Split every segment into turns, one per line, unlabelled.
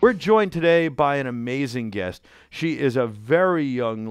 We're joined today by an amazing guest. She is a very young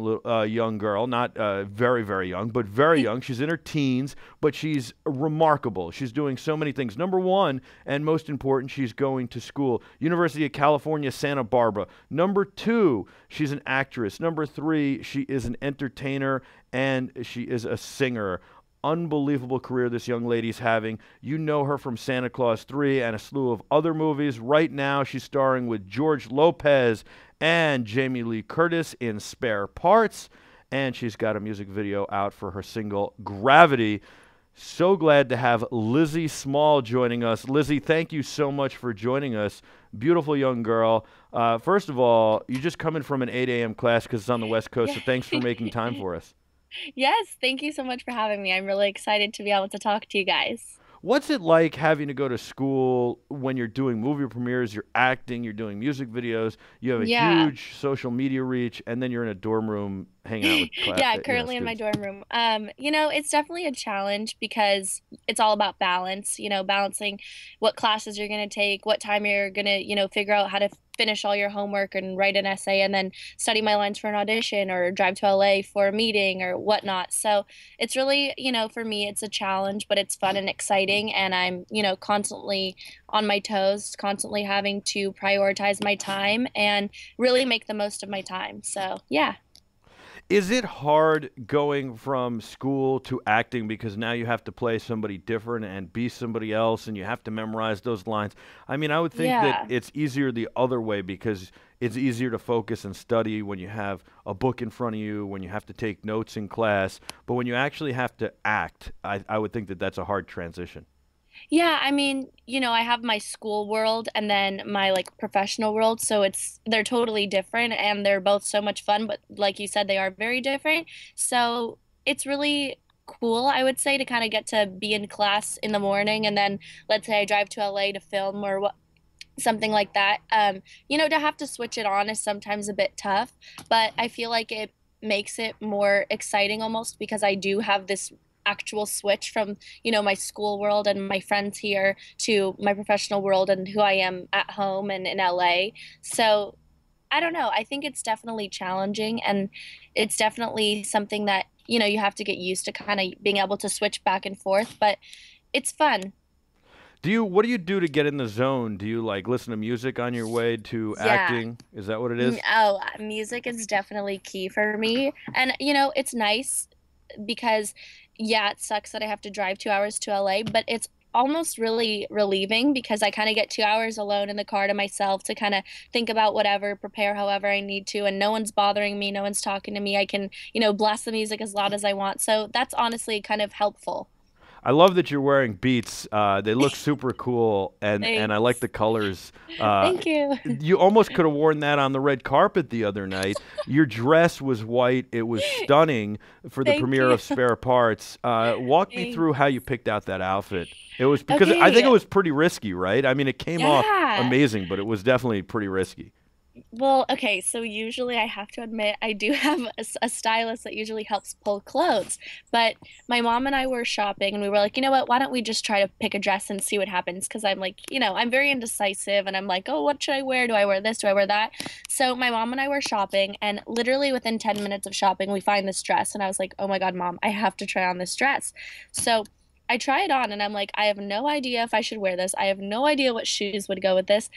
girl, not very young, but very young. She's in her teens, but she's remarkable. She's doing so many things. Number one, and most important, she's going to school, University of California, Santa Barbara. Number two, she's an actress. Number three, she is an entertainer and she is a singer. Unbelievable career this young lady's having. You know her from Santa Claus 3 and a slew of other movies. Right now, she's starring with George Lopez and Jamie Lee Curtis in Spare Parts. And she's got a music video out for her single Gravity. So glad to have Lizzy Small joining us. Lizzy, thank you so much for joining us. Beautiful young girl. First of all, you're just coming from an 8 a.m. class because it's on the West Coast,
Yeah.
so thanks for making time for us.
Yes, thank you so much for having me. I'm really excited to be able to talk to you guys.
What's it like having to go to school when you're doing movie premieres, you're acting, you're doing music videos, you have a
Yeah.
huge social media reach, and then you're in a dorm room hanging out with
Yeah, currently in my
students?
dorm room. It's definitely a challenge because it's all about balance, balancing what classes you're going to take, what time you're going to, figure out how to finish all your homework and write an essay and then study my lines for an audition or drive to LA for a meeting or whatnot. So it's really, for me, it's a challenge, but it's fun and exciting. And I'm, constantly on my toes, constantly having to prioritize my time and really make the most of my time. So, yeah.
Is it hard going from school to acting because now you have to play somebody different and be somebody else and you have to memorize those lines? I mean, I would think that
Yeah.
it's easier the other way because it's easier to focus and study when you have a book in front of you, when you have to take notes in class. But when you actually have to act, I would think that that's a hard transition.
Yeah, I mean, I have my school world and then my like professional world, so they're totally different and they're both so much fun, but like you said, they are very different. So it's really cool, I would say, to kind of get to be in class in the morning and then let's say I drive to LA to film or what something like that. To have to switch it on is sometimes a bit tough, but I feel like it makes it more exciting almost because I do have this actual switch from, my school world and my friends here to my professional world and who I am at home and in LA. So I don't know. I think it's definitely challenging and it's definitely something that, you have to get used to kind of being able to switch back and forth, but it's fun.
What do you do to get in the zone? Do you like listen to music on your way to
Yeah.
acting? Is that what it is?
Music is definitely key for me. And, it's nice because, yeah, it sucks that I have to drive 2 hours to LA, but it's almost really relieving because I kind of get 2 hours alone in the car to myself to kind of think about whatever, prepare however I need to, and no one's bothering me, no one's talking to me. I can, blast the music as loud as I want. So that's honestly kind of helpful.
I love that you're wearing Beats. They look super cool, and I like
Thanks.
the colors. Uh,
Thank you.
you almost could have worn that on the red carpet the other night. Your dress was white. It was stunning for the
Thank
premiere
you.
of Spare Parts. Walk me through how you
Thanks.
picked out that outfit. It was because I think it
Okay.
was pretty risky, right? I mean, it came off
Yeah.
amazing, but it was definitely pretty risky.
Well, okay, so usually I have to admit I do have a stylist that usually helps pull clothes. But my mom and I were shopping and we were like, you know what, why don't we just try to pick a dress and see what happens? Because I'm like, I'm very indecisive and I'm like, oh, what should I wear? Do I wear this? Do I wear that? So my mom and I were shopping and literally within 10 minutes of shopping, we find this dress. And I was like, oh my God, mom, I have to try on this dress. So I try it on and I'm like, I have no idea if I should wear this. I have no idea what shoes would go with this.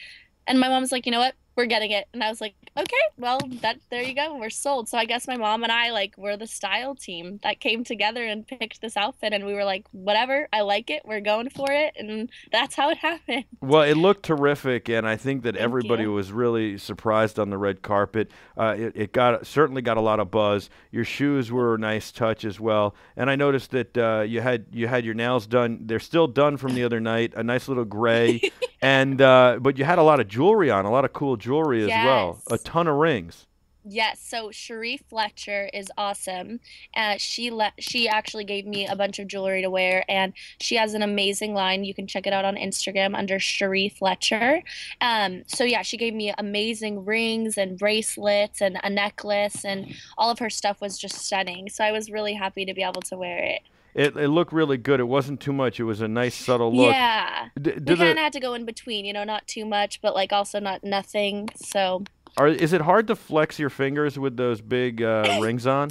And my mom's like, you know what? We're getting it. And I was like, okay, well, that there you go. We're sold. So I guess my mom and I like were the style team that came together and picked this outfit and we were like, whatever, I like it. We're going for it. And that's how it happened.
Well, it looked terrific, and I think that
Thank
everybody
you.
was really surprised on the red carpet. It got certainly got a lot of buzz. Your shoes were a nice touch as well, and I noticed that you had your nails done. They're still done from the other night, a nice little gray, and but you had a lot of jewelry on, a lot of cool jewelry as well, a
Yes.
ton of rings.
Yes, so Cherie Fletcher is awesome. She actually gave me a bunch of jewelry to wear, and she has an amazing line. You can check it out on Instagram under Cherie Fletcher. So yeah, she gave me amazing rings and bracelets and a necklace, and all of her stuff was just stunning. So I was really happy to be able to wear it.
It looked really good. It wasn't too much. It was a nice subtle look.
Yeah.
Do
We kind
the
of had to go in between, not too much, but like also not nothing. So,
is it hard to flex your fingers with those big rings on?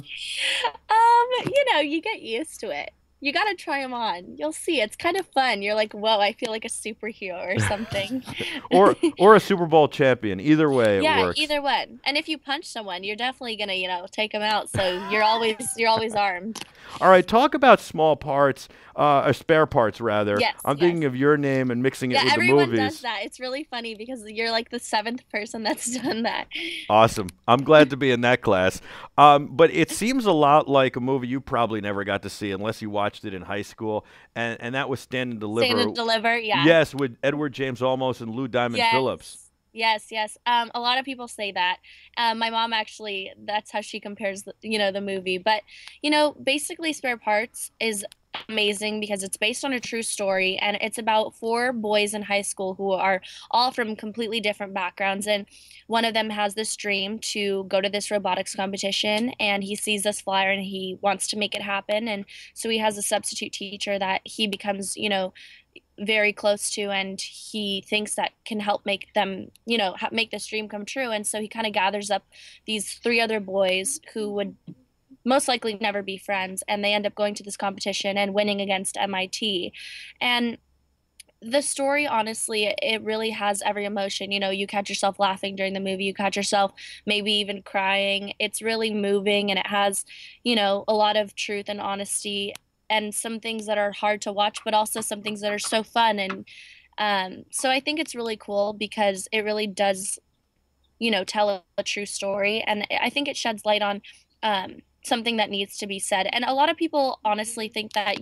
you get used to it. You got to try them on. You'll see. It's kind of fun. You're like, whoa, I feel like a superhero or something.
Or a Super Bowl champion. Either way, it
Yeah,
works.
either one. And if you punch someone, you're definitely gonna, take them out. So you're always armed.
All right, talk about small parts, or spare parts rather.
Yes,
I'm
yes.
thinking of your name and mixing it
Yeah,
with the
everyone does
movies.
that. It's really funny because you're like the seventh person that's done that.
Awesome. I'm glad to be in that class. But it seems a lot like a movie you probably never got to see unless you watched it in high school, and that was Stand and
Stand
Deliver.
and deliver, yeah.
Yes, with Edward James Olmos and Lou Diamond
Yes.
Phillips.
Yes, yes. A lot of people say that. My mom actually, that's how she compares the movie. But, basically Spare Parts is amazing because it's based on a true story and it's about four boys in high school who are all from completely different backgrounds. And one of them has this dream to go to this robotics competition and he sees this flyer and he wants to make it happen. And so he has a substitute teacher that he becomes, very close to and he thinks that can help make them make this dream come true, and so he kind of gathers up these three other boys who would most likely never be friends, and they end up going to this competition and winning against MIT. And the story, honestly, it really has every emotion. You catch yourself laughing during the movie, you catch yourself maybe even crying. It's really moving and it has a lot of truth and honesty and some things that are hard to watch, but also some things that are so fun. And so I think it's really cool because it really does tell a true story. And I think it sheds light on something that needs to be said. And a lot of people honestly think that,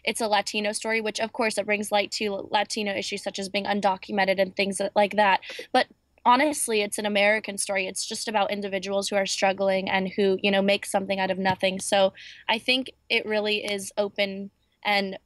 it's a Latino story, which of course it brings light to Latino issues such as being undocumented and things like that. But honestly, it's an American story. It's just about individuals who are struggling and who, make something out of nothing. So I think it really is open and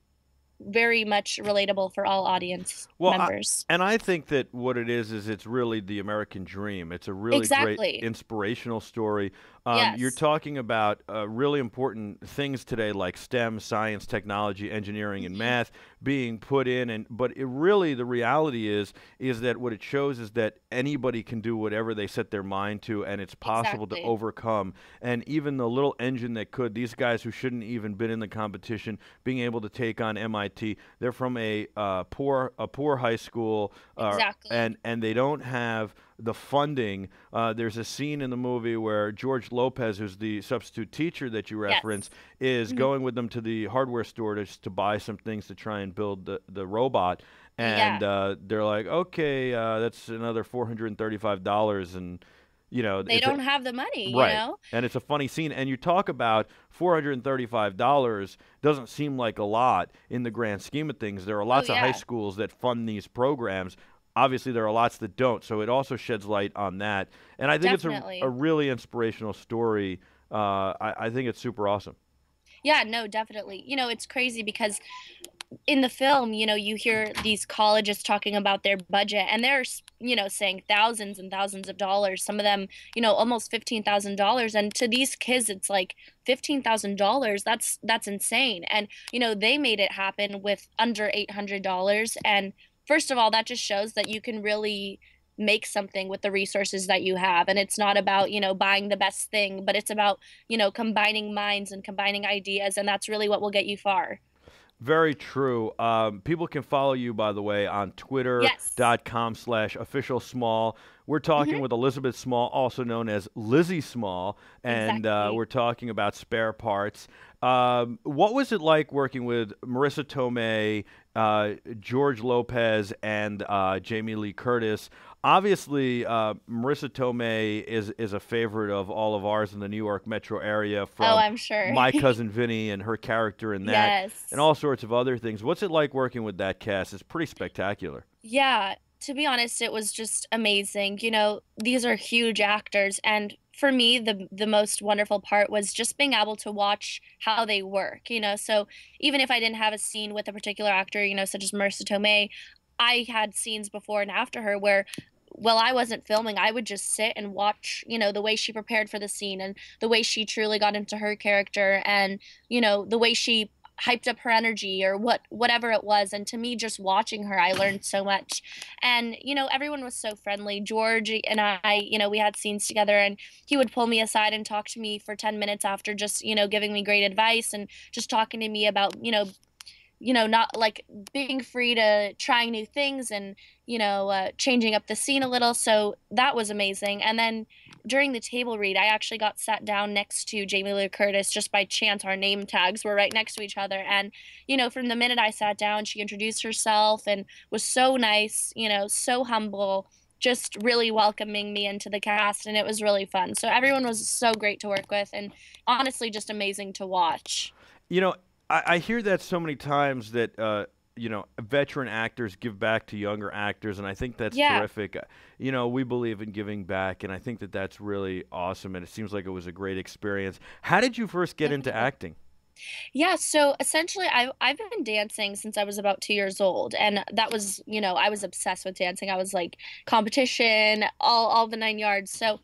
very much relatable for all audience
Well,
members.
and I think that what it is it's really the American dream. It's a really great
Exactly.
inspirational story. You're
Yes.
talking about really important things today, like STEM, science, technology, engineering, and
Hmm.
math being put in. And but it really, the reality is that what it shows is that anybody can do whatever they set their mind to, and it's possible to
Exactly.
overcome. And even the little engine that could, these guys who shouldn't even been in the competition, being able to take on MIT. They're from a poor high school,
Exactly.
and they don't have the funding. There's a scene in the movie where George Lopez, who's the substitute teacher that you reference,
Yes.
is
Mhm.
going with them to the hardware store to buy some things to try and build the robot. And
Yeah.
they're like, okay, that's another $435, and
They
it's a
don't have the money, you
right.
know?
And it's a funny scene. And you talk about $435 doesn't seem like a lot in the grand scheme of things. There are
Oh
lots of high
yeah,
schools that fund these programs. Obviously, there are lots that don't. So it also sheds light on that. And I think it's a
definitely.
really inspirational story. I think it's super awesome.
Yeah, no, definitely. It's crazy because in the film, you hear these colleges talking about their budget and they're, saying thousands and thousands of dollars. Some of them, almost $15,000. And to these kids, it's like $15,000. That's insane. And, they made it happen with under $800. And first of all, that just shows that you can really make something with the resources that you have. And it's not about, buying the best thing, but it's about, combining minds and combining ideas. And that's really what will get you far.
Very true. People can follow you, by the way, on
Yes.
twitter.com/official small. We're
Hmm.
talking with Elizabeth Small, also known as Lizzy Small, and
Exactly.
we're talking about spare parts. What was it like working with Marisa Tomei, George Lopez, and Jamie Lee Curtis? Obviously, Marisa Tomei is a favorite of all of ours in the New York metro area
Oh,
from
I'm sure.
My Cousin Vinny and her character in that, and
Yes.
all sorts of other things. What's it like working with that cast? It's pretty spectacular.
Yeah, to be honest, it was just amazing. These are huge actors, and for me, the most wonderful part was just being able to watch how they work. So even if I didn't have a scene with a particular actor, such as Marissa Tomei, I had scenes before and after her where while I wasn't filming, I would just sit and watch, the way she prepared for the scene and the way she truly got into her character and, the way she hyped up her energy or whatever it was. And to me, just watching her, I learned so much. And everyone was so friendly. George and I, we had scenes together, and he would pull me aside and talk to me for 10 minutes after, just giving me great advice and just talking to me about not like being free to trying new things and, changing up the scene a little. So that was amazing. And then during the table read, I actually got sat down next to Jamie Lee Curtis just by chance. Our name tags were right next to each other. And, from the minute I sat down, she introduced herself and was so nice, so humble, just really welcoming me into the cast. And it was really fun. So everyone was so great to work with and honestly just amazing to watch.
You know, I hear that so many times that veteran actors give back to younger actors, and I think that's
Yeah.
terrific. We believe in giving back, and I think that that's really awesome. And it seems like it was a great experience. How did you first get into
Definitely.
acting?
Yeah, so essentially I've been dancing since I was about 2 years old. And that was, I was obsessed with dancing. I was like competition, all the 9 yards. So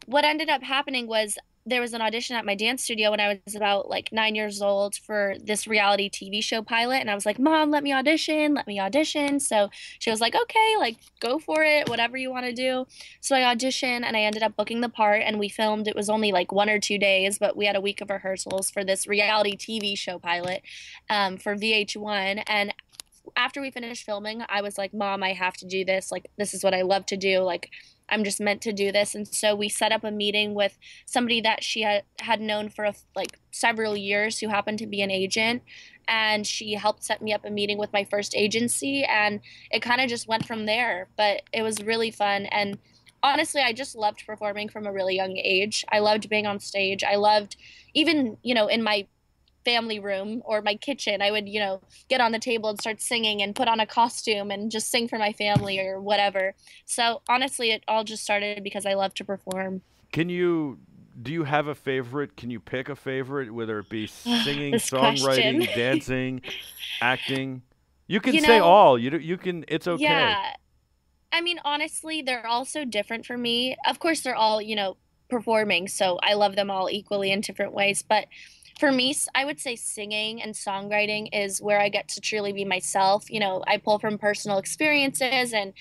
what ended up happening was there was an audition at my dance studio when I was about like 9 years old for this reality TV show pilot. And I was like, Mom, let me audition, let me audition. So she was like, okay, like go for it, whatever you want to do. So I auditioned and I ended up booking the part, and we filmed. It was only like 1 or 2 days, but we had a week of rehearsals for this reality TV show pilot for VH1. And after we finished filming, I was like, Mom, I have to do this. Like, this is what I love to do. Like, I'm just meant to do this. And so we set up a meeting with somebody that she had known for like several years, who happened to be an agent. And she helped set me up a meeting with my first agency. And it kind of just went from there. But it was really fun. And honestly, I just loved performing from a really young age. I loved being on stage. I loved even, in my family room or my kitchen, I would, get on the table and start singing and put on a costume and just sing for my family or whatever. So honestly, it all just started because I love to perform.
Can you do you have a favorite? Can you pick a favorite, whether it be singing,
This question.
songwriting, dancing, acting? You can
you
say
know,
all. You can. It's okay.
yeah. I mean, honestly, they're all so different for me. Of course, they're all, performing, so I love them all equally in different ways. But for me, I would say singing and songwriting is where I get to truly be myself. I pull from personal experiences, and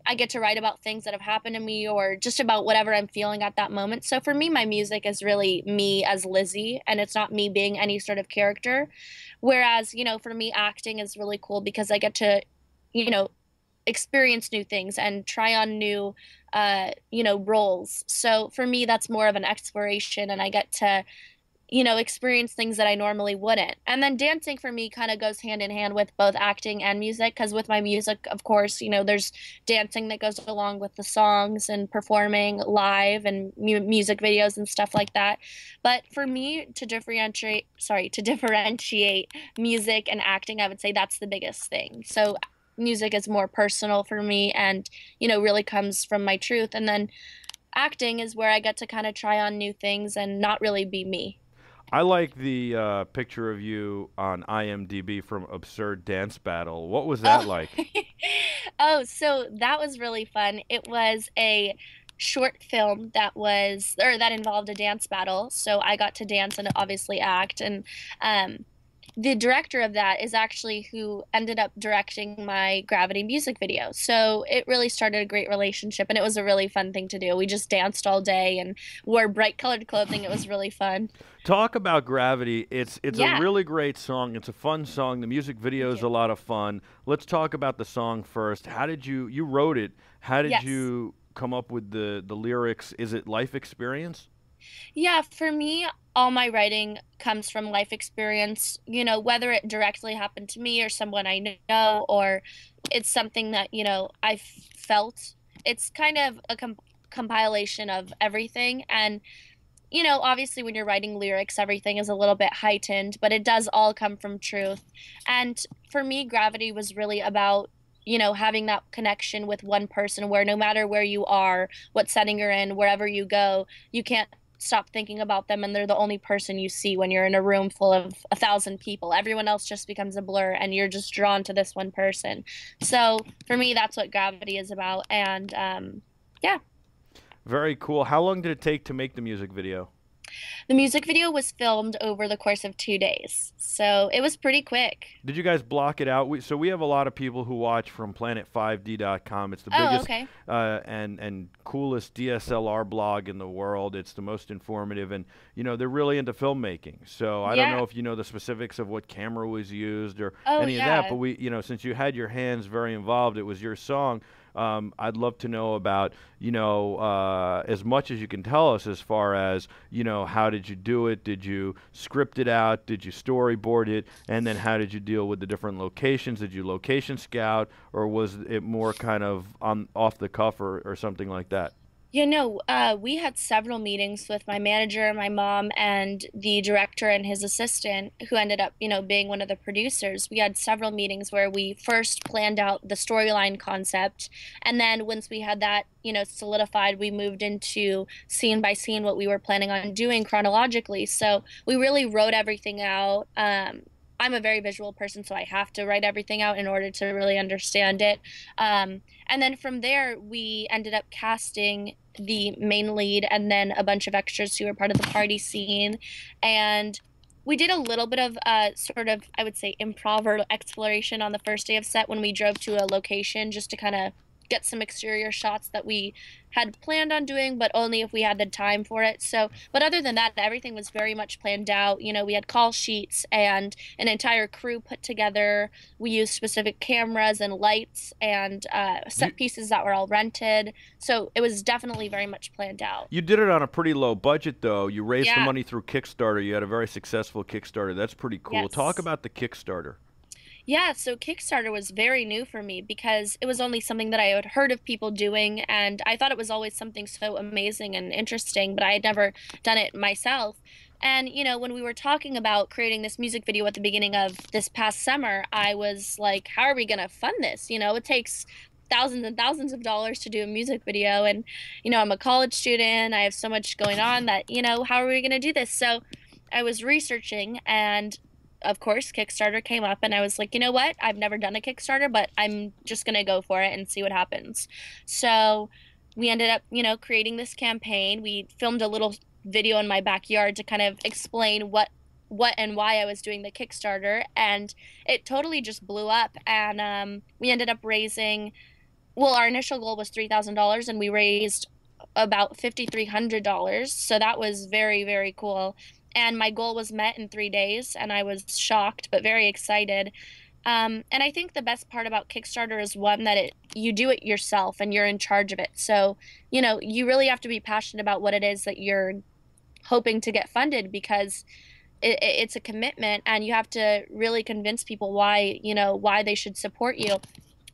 I get to write about things that have happened to me or just about whatever I'm feeling at that moment. So for me, my music is really me as Lizzy, and it's not me being any sort of character. Whereas, for me, acting is really cool because I get to, you know, experience new things and try on new roles. So for me, that's more of an exploration, and I get to experience things that I normally wouldn't. And then dancing for me kind of goes hand in hand with both acting and music, because with my music, of course, there's dancing that goes along with the songs and performing live and music videos and stuff like that. But for me to differentiate music and acting, I would say that's the biggest thing. So music is more personal for me and really comes from my truth. And then acting is where I get to kind of try on new things and not really be me.
I like the picture of you on IMDb from Absurd Dance Battle. What was that
Oh,
like?
oh, so that was really fun. It was a short film that involved a dance battle. So I got to dance and obviously act. And um, the director of that is actually who ended up directing my Gravity music video. So it really started a great relationship, and it was a really fun thing to do. We just danced all day and wore bright colored clothing. It was really fun.
Talk about Gravity. It's a
Yeah,
really great song. It's a fun song. The music video
thank
is
you.
a lot of fun. Let's talk about the song first. How did you wrote it? How did
Yes.
you come up with the lyrics? Is it life experience?
Yeah, for me, all my writing comes from life experience, whether it directly happened to me or someone I know, or it's something that, I've felt. It's kind of a compilation of everything. And, obviously, when you're writing lyrics, everything is a little bit heightened, but it does all come from truth. And for me, Gravity was really about, having that connection with one person where no matter where you are, what setting you're in, wherever you go, you can't stop thinking about them, and they're the only person you see when you're in a room full of 1,000 people. Everyone else just becomes a blur, and you're just drawn to this one person. So for me, that's what Gravity is about. And yeah.
Very cool. How long did it take to make the music video?
The music video was filmed over the course of 2 days, so it was pretty quick.
Did you guys block it out? So we have a lot of people who watch from planet5d.com. It's the
Oh,
biggest
okay.
and coolest DSLR blog in the world. It's the most informative, and they're really into filmmaking. So I don't
Yeah.
know if you know the specifics of what camera was used or
Oh,
any of that, but
yeah.
since you had your hands very involved, it was your song. I'd love to know about, as much as you can tell us as far as, how did you do it? Did you script it out? Did you storyboard it? And then how did you deal with the different locations? Did you location scout, or was it more kind of on off the cuff or something like that?
We had several meetings with my manager, my mom, and the director and his assistant, who ended up, being one of the producers. We had several meetings where we first planned out the storyline concept, and then once we had that, solidified, we moved into scene by scene what we were planning on doing chronologically. So we really wrote everything out. I'm a very visual person, so I have to write everything out in order to really understand it. And then from there, we ended up casting the main lead and then a bunch of extras who were part of the party scene. And we did a little bit of sort of, I would say, improv or exploration on the first day of set when we drove to a location just to kind of get some exterior shots that we had planned on doing, but only if we had the time for it. So, but other than that, everything was very much planned out. We had call sheets and an entire crew put together. We used specific cameras and lights and
You
set pieces that were all rented. So it was definitely very much planned out.
you did it on a pretty low budget, though. You raised the
Yeah.
money through Kickstarter. You had a very successful Kickstarter. That's pretty cool. Talk
Yes.
about the Kickstarter.
Yeah, so Kickstarter was very new for me because it was only something that I had heard of people doing, and I thought it was always something so amazing and interesting, but I had never done it myself. And, when we were talking about creating this music video at the beginning of this past summer, I was like, how are we going to fund this? It takes thousands and thousands of dollars to do a music video. And, I'm a college student. I have so much going on that, how are we going to do this? So I was researching and of course, Kickstarter came up, and I was like, you know what? I've never done a Kickstarter, but I'm just gonna go for it and see what happens. So we ended up, creating this campaign. We filmed a little video in my backyard to kind of explain what and why I was doing the Kickstarter, and it totally just blew up. And we ended up raising, well, our initial goal was $3,000, and we raised about $5,300. So that was very, very cool. And my goal was met in 3 days, and I was shocked but very excited. And I think the best part about Kickstarter is one that you do it yourself and you're in charge of it. So, you really have to be passionate about what it is that you're hoping to get funded because it's a commitment, and you have to really convince people why they should support you.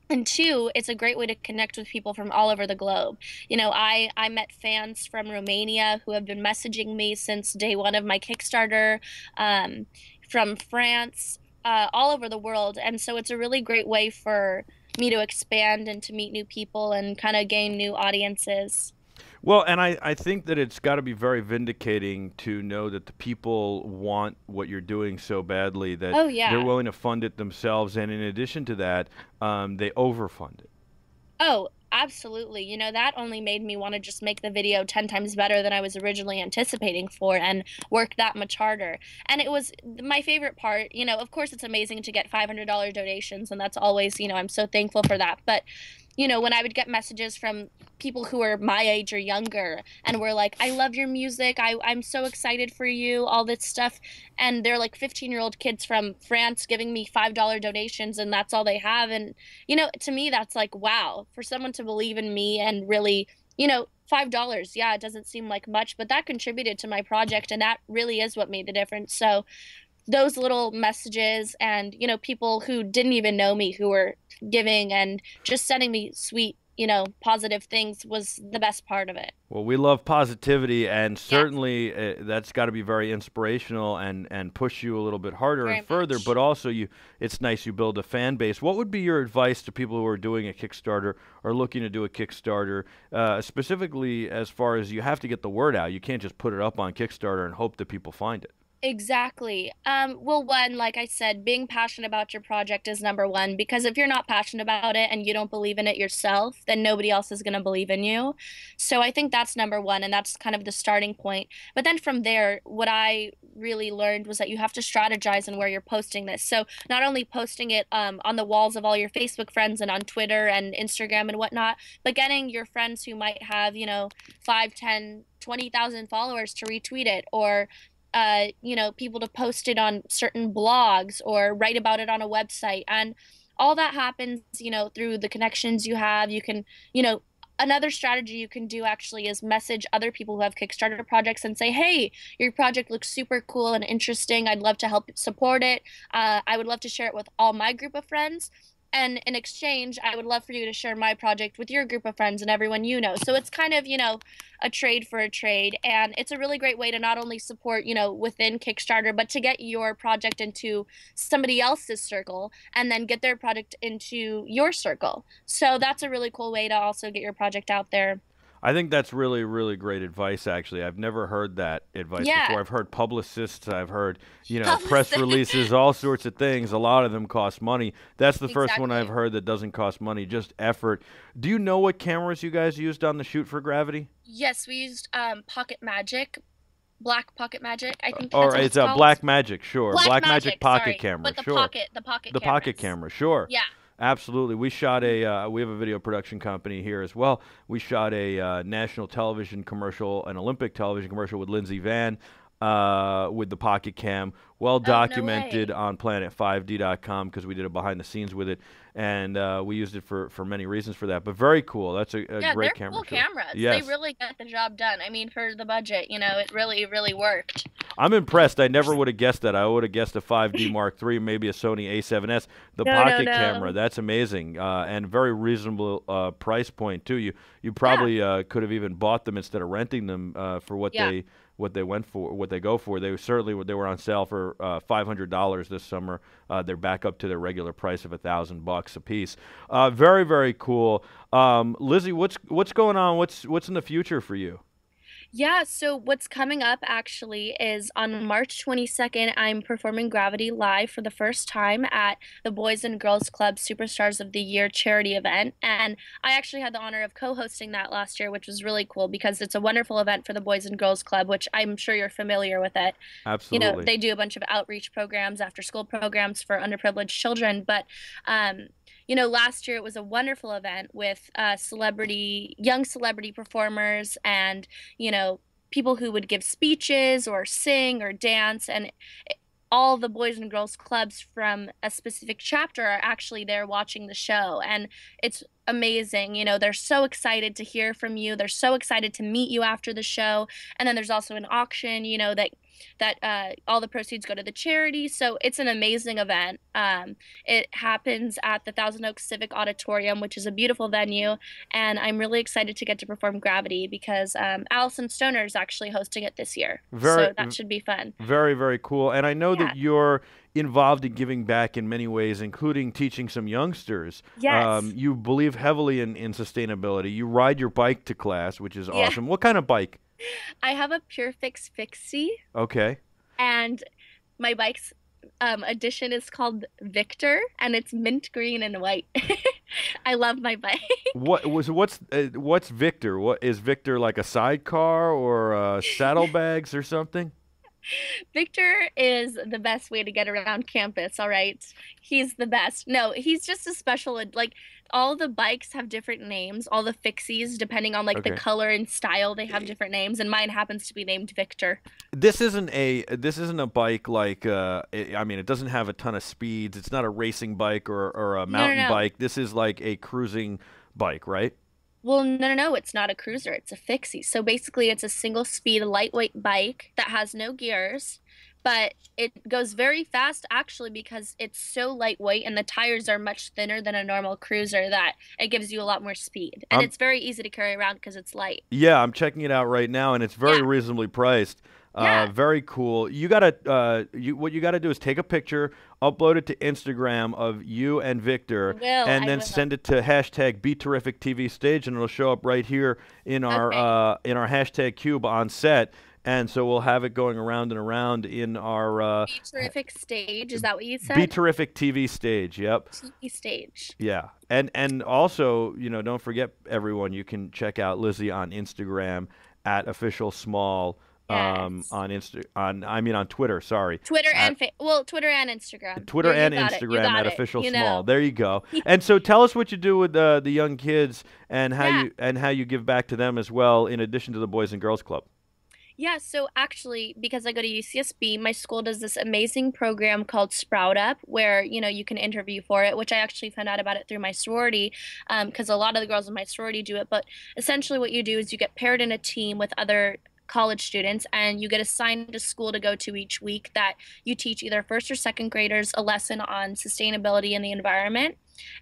And two, it's a great way to connect with people from all over the globe. I met fans from Romania who have been messaging me since day one of my Kickstarter, um, from France, all over the world. And so it's a really great way for me to expand and to meet new people and kind of gain new audiences.
Well, and I think that it's got to be very vindicating to know that the people want what you're doing so badly that
Oh,
they're
yeah.
willing to fund it themselves. And in addition to that, they overfund it.
Oh, absolutely. That only made me want to just make the video 10 times better than I was originally anticipating for and work that much harder. And it was my favorite part. Of course, it's amazing to get $500 donations, and that's always, I'm so thankful for that. But, when I would get messages from people who are my age or younger and were like, I love your music. I'm so excited for you, all this stuff. And they're like 15-year-old kids from France giving me $5 donations, and that's all they have. And to me, that's like, wow, for someone to believe in me and really, $5, yeah, it doesn't seem like much, but that contributed to my project, and that really is what made the difference. So those little messages and, people who didn't even know me who were giving and just sending me sweet, positive things was the best part of it.
Well, we love positivity, and
Yeah,
certainly that's got to be very inspirational and push you a little bit harder and
very
further. But
much.
also, it's nice you build a fan base. What would be your advice to people who are doing a Kickstarter or looking to do a Kickstarter, specifically as far as you have to get the word out? You can't just put it up on Kickstarter and hope that people find it.
Exactly. Well, one, like I said, being passionate about your project is number one, because if you're not passionate about it and you don't believe in it yourself, then nobody else is going to believe in you. So I think that's number one, and that's kind of the starting point. But then from there, what I really learned was that you have to strategize in where you're posting this. So not only posting it on the walls of all your Facebook friends and on Twitter and Instagram and whatnot, but getting your friends who might have, 5, 10, 20,000 followers to retweet it, or people to post it on certain blogs or write about it on a website. And all that happens, through the connections you have. You can, another strategy you can do actually is message other people who have Kickstarter projects and say, hey, your project looks super cool and interesting. I'd love to help support it. I would love to share it with all my group of friends. And in exchange, I would love for you to share my project with your group of friends and everyone you know. So it's kind of, a trade for a trade. And it's a really great way to not only support, within Kickstarter, but to get your project into somebody else's circle and then get their project into your circle. So that's a really cool way to also get your project out there.
I think that's really, really great advice, actually. I've never heard that advice
Yeah,
before. I've heard publicists, I've heard, press
publicist.
releases, all sorts of things. A lot of them cost money. That's the first one I've
Exactly.
heard that doesn't cost money, just effort. Do you know what cameras you guys used on the shoot for Gravity?
Yes, we used Pocket Magic, Black Pocket Magic. I think that's
Or
what
it's
it's
a
called.
Black Magic, sure.
Black
Black Magic
Magic,
pocket
sorry.
camera,
But
sure.
the pocket
The pocket
cameras.
camera, sure.
Yeah.
Absolutely. We shot we have a video production company here as well. We shot a national television commercial, an Olympic television commercial with Lindsey Van with the Pocket Cam. Well
Oh, no
documented
way.
on planet5d.com because we did a behind the scenes with it. And we used it for many reasons for that. But very cool. That's a
Yeah,
great
they're
camera
cool
show.
cameras. They
Yes.
really got the job done. I mean, for the budget, it really, really worked.
I'm impressed. I never would have guessed that. I would have guessed a 5D Mark III, maybe a Sony A7S. The
No, no,
pocket camera,
no.
that's amazing, and very reasonable price point too. You
Yeah,
probably could have even bought them instead of renting them for
yeah.
what they went for, what they go for. They were on sale for $500 this summer. They're back up to their regular price of $1,000 a piece. Very very cool. Lizzy, what's going on? What's in the future for you?
Yeah, so what's coming up actually is on March 22nd, I'm performing Gravity live for the first time at the Boys and Girls Club Superstars of the Year charity event. And I actually had the honor of co-hosting that last year, which was really cool because it's a wonderful event for the Boys and Girls Club, which I'm sure you're familiar with it.
Absolutely.
They do a bunch of outreach programs, after school programs for underprivileged children. But, last year it was a wonderful event with young celebrity performers and, people who would give speeches or sing or dance. And all the Boys and Girls Clubs from a specific chapter are actually there watching the show. And it's amazing. They're so excited to hear from you. They're so excited to meet you after the show. And then there's also an auction, that all the proceeds go to the charity. So it's an amazing event. It happens at the Thousand Oaks Civic Auditorium, which is a beautiful venue. And I'm really excited to get to perform Gravity because Allison Stoner is actually hosting it this year.
Very,
So that should be fun.
very, very cool. And I know
Yeah.
that you're involved in giving back in many ways, including teaching some youngsters.
Yes.
You believe heavily in sustainability. You ride your bike to class, which is
Yeah.
awesome. What kind of bike?
I have a Pure Fix Fixie,
Okay.
and my bike's edition is called Victor, and it's mint green and white. I love my bike.
What's Victor? What is Victor, like a sidecar or saddlebags or something?
Victor is the best way to get around campus, all right? He's the best. No, he's just a special, like, all the bikes have different names, all the fixies, depending on like the
Okay.
color and style, they have different names, and mine happens to be named Victor.
This isn't a bike like I mean, it doesn't have a ton of speeds. It's not a racing bike or a
No, no,
mountain
no.
bike. This is like a cruising bike, right?
Well, no, no, no, it's not a cruiser, it's a fixie. So basically, it's a single speed, lightweight bike that has no gears, but it goes very fast actually because it's so lightweight and the tires are much thinner than a normal cruiser that it gives you a lot more speed. And
I'm
it's very easy to carry around because it's light.
Yeah, I'm checking it out right now, and it's very
Yeah,
reasonably priced.
yeah,
Very cool. You gotta, what you gotta do is take a picture, upload it to Instagram of you and Victor, and
I
then
will.
send it to hashtag #BeTerricTV Stage, and it'll show up right here
Okay.
in our hashtag cube on set. and so we'll have it going around and around in our
Be terrific stage. Is that what you
Be
said?
Terrific TV stage. Yep.
TV stage.
Yeah. And also, don't forget everyone, you can check out Lizzy on Instagram at official small
Yes.
on on Twitter, sorry.
Twitter
At
Twitter and Instagram.
Twitter
You
and
got it. You
Instagram
got
at
it.
official
You
small.
know.
There you go. And so tell us what you do with the young kids and
Yeah.
how you give back to them as well in addition to the Boys and Girls Club.
Yeah, so actually, because I go to UCSB, my school does this amazing program called Sprout Up, where, you can interview for it, which I actually found out about it through my sorority, because a lot of the girls in my sorority do it. But essentially, what you do is you get paired in a team with other college students, and you get assigned a school to go to each week that you teach either first or second graders a lesson on sustainability and the environment.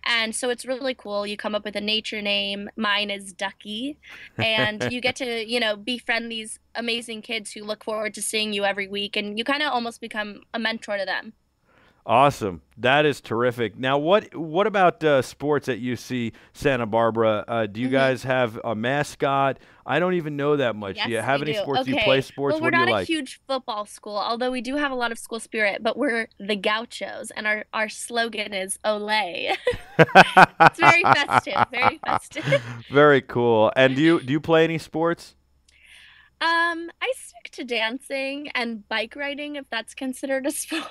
And so it's really cool. You come up with a nature name. Mine is Ducky. And you get to, befriend these amazing kids who look forward to seeing you every week. And you kind of almost become a mentor to them.
Awesome. That is terrific. Now, what about sports at UC Santa Barbara? Do you
Hmm.
guys have a mascot? I don't even know that much. Do you
Yes,
have
we
any
do.
sports? Do you play
Okay.
sports?
Well, we're
What do you
not a
like?
huge football school, although we do have a lot of school spirit, but we're the Gauchos, and our slogan is Olay. It's very festive, very festive.
Very cool. And do you play any sports?
I stick to dancing and bike riding if that's considered a sport.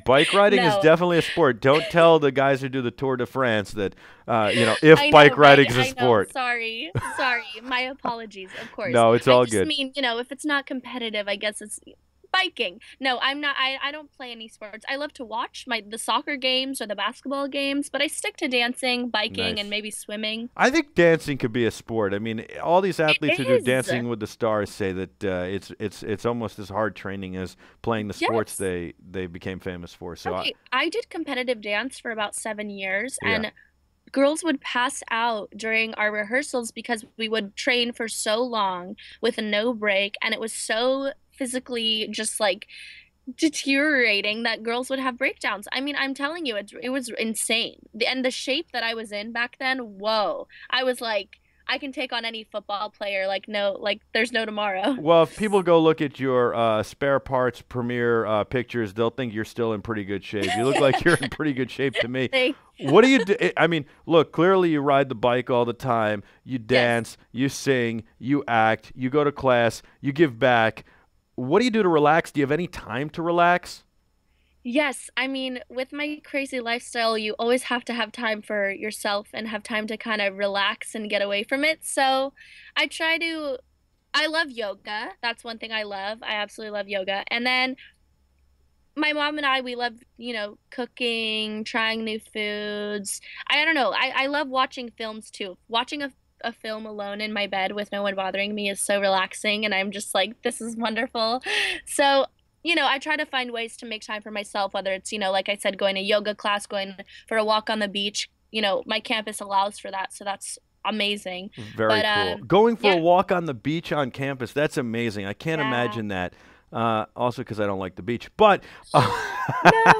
Bike riding is
No.
definitely a sport. Don't tell the guys who do the Tour de France that if
I
bike
know,
riding
right?
is a
I know.
sport.
Sorry. Sorry. My apologies, of course.
No, it's
I
all
just
good.
mean, if it's not competitive, I guess it's biking. No, I'm not I don't play any sports. I love to watch the soccer games or the basketball games, but I stick to dancing, biking, and
Nice.
maybe swimming.
I think dancing could be a sport. I mean, all these
It
athletes who do
is.
Dancing with the Stars say that it's almost as hard training as playing the sports
Yes.
they became famous for. So
Okay, I did competitive dance for about 7 years,
yeah,
and girls would pass out during our rehearsals because we would train for so long with no break, and it was so physically just like deteriorating that girls would have breakdowns. I mean, I'm telling you, it was insane. And the shape that I was in back then, whoa. I was like, I can take on any football player, like no, like there's no tomorrow.
well, if people go look at your spare parts premiere pictures, they'll think you're still in pretty good shape. You look like you're in pretty good shape to me.
Thank-
What do you do? I mean, look, clearly you ride the bike all the time. You
Yes.
dance, you sing, you act, you go to class, you give back. What do you do to relax? Do you have any time to relax?
Yes, I mean, with my crazy lifestyle, you always have to have time for yourself and have time to kind of relax and get away from it. So I try to, I love yoga. That's one thing I love. I absolutely love yoga. And then my mom and I, we love, cooking, trying new foods. I don't know. I love watching films too. Watching a film alone in my bed with no one bothering me is so relaxing, and I'm just like, this is wonderful. So, I try to find ways to make time for myself, whether it's, like I said, going to yoga class, going for a walk on the beach. My campus allows for that, so that's amazing.
Very
But
cool. Going for a
yeah,
walk on the beach on campus, that's amazing. I can't
yeah.
imagine that. Also, because I don't like the beach. But
No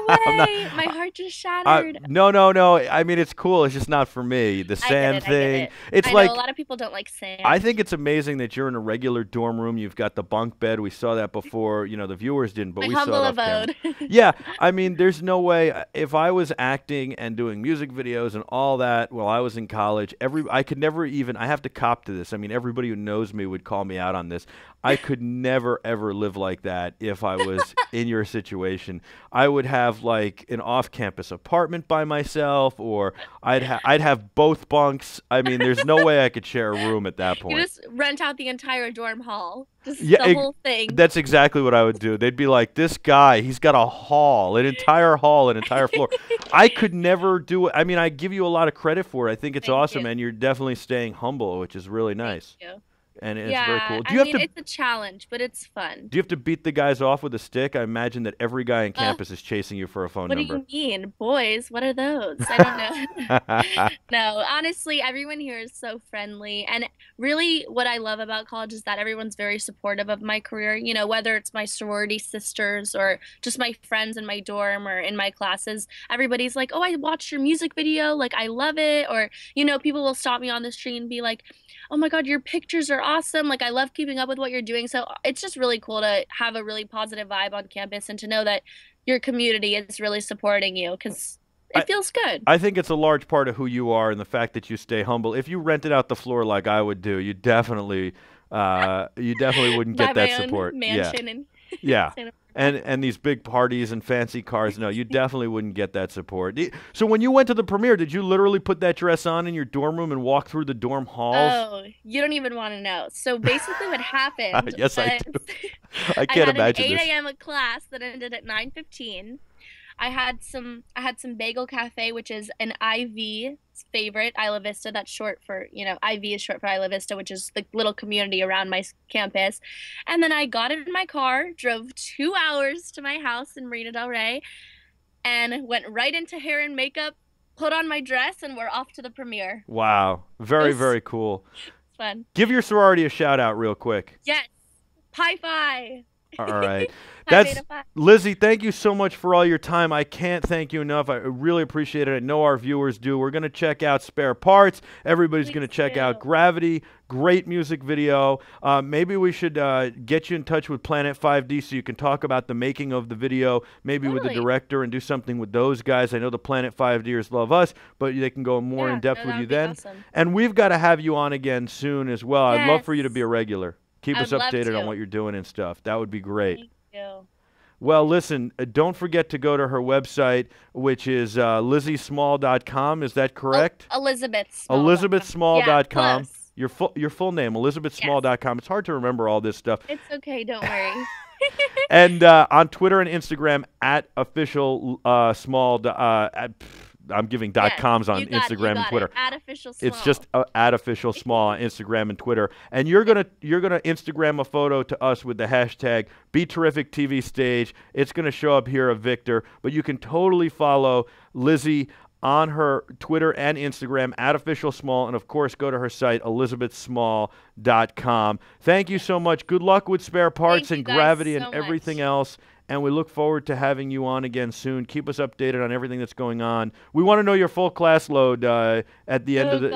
I'm not.
way. My heart just shattered.
No, no, no. I mean, it's cool. It's just not for me. The
I get
sand
it. I get
thing.
it.
It's
I know a
like
lot of people don't like
I
sand.
think it's amazing that you're in a regular dorm room. You've got the bunk bed. We saw that before. The viewers didn't, but
My
we saw
humble
it off camera.
abode.
Yeah, I mean, there's no way if I was acting and doing music videos and all that while I was in college, I could never even I have to cop to this. I mean, everybody who knows me would call me out on this. I could never ever live like that if I was in your situation. I would have like an off-campus apartment by myself or I'd have both bunks. I mean, there's no way I could share a room at that
You
point.
just rent out the entire dorm hall, just
Yeah,
the whole thing.
that's exactly what I would do. They'd be like, "This guy, he's got a hall, an entire hall, an entire floor." I could never do it. I mean, I give you a lot of credit for it. I think it's
Thank you.
awesome, and you're definitely staying humble, which is really
Thank
nice,
you.
and it's very
Yeah,
cool.
I mean, it's a challenge, but it's fun.
Do you have to beat the guys off with a stick? I imagine that every guy on
Uh,
campus is chasing you for a phone
what do
number.
you mean? Boys, what are those? I don't know. No, honestly, everyone here is so friendly. And really, what I love about college is that everyone's very supportive of my career. Whether it's my sorority sisters or just my friends in my dorm or in my classes, everybody's like, oh, I watched your music video. Like, I love it. Or, people will stop me on the street and be like, oh my God, your pictures are awesome. Like I love keeping up with what you're doing. So it's just really cool to have a really positive vibe on campus and to know that your community is really supporting you because
I,
it feels good.
I think it's a large part of who you are and the fact that you stay humble. If you rented out the floor like I would do, you definitely wouldn't
Buy
get that
my own
support. Yeah,
mansion and
yeah.
Santa
And these big parties and fancy cars, no, you definitely wouldn't get that support. So when you went to the premiere, did you literally put that dress on in your dorm room and walk through the dorm halls?
Oh, you don't even want to know. So basically what happened
Yes, I
was
do. I
I
can't
had an
imagine
8
this.
a.m. class that ended at 9:15. I had some Bagel Cafe, which is an IV favorite, Isla Vista. That's short for, IV is short for Isla Vista, which is the little community around my campus. And then I got in my car, drove 2 hours to my house in Marina Del Rey, and went right into hair and makeup, put on my dress, and we're off to the premiere.
Wow,
It
very,
was
very cool.
fun.
Give your sorority a shout out real quick.
Yes, Pi Phi.
All right.
Pi
That's
Beta Phi.
Lizzy, thank you so much for all your time. I can't thank you enough. I really appreciate it. I know our viewers do. We're going to check out Spare Parts. Everybody's going to
Please
check out
do.
Gravity. Great music video. Maybe we should get you in touch with Planet 5D so you can talk about the making of the video, maybe with the
Totally.
director and do something with those guys. I know the Planet 5Ders love us, but they can go more in
Yeah,
depth
no,
with
that
you
would be
then.
awesome.
And we've got to have you on again soon as well. I'd love for you to be
Yes,
a regular. Keep
I
us
would love
updated on
to.
what you're doing and stuff. That would be great.
Thank you.
Well, listen, don't forget to go to her website, which is lizzysmall.com. Is that
Oh,
correct?
ElizabethSmall.com. Yeah,
elizabethsmall.com.
close.
Your full name,
Yes.
elizabethsmall.com. It's hard to remember all this stuff.
It's okay, don't worry.
And on Twitter and Instagram at official small. I'm giving
Yes,
.coms on
you got it. You
Instagram and
got
Twitter.
it. At official
It's
small.
just at official small on Instagram and Twitter. And you're gonna Instagram a photo to us with the hashtag Be Terrific TV Stage. It's gonna show up here of Victor, but you can totally follow Lizzy on her Twitter and Instagram at official small, and of course go to her site elizabethsmall.com. Thank you so much. Good luck with Spare Parts
Thank you
and
guys
Gravity and
so
everything
much.
else. And we look forward to having you on again soon. Keep us updated on everything that's going on. We want to know your full class load at the end of
Oh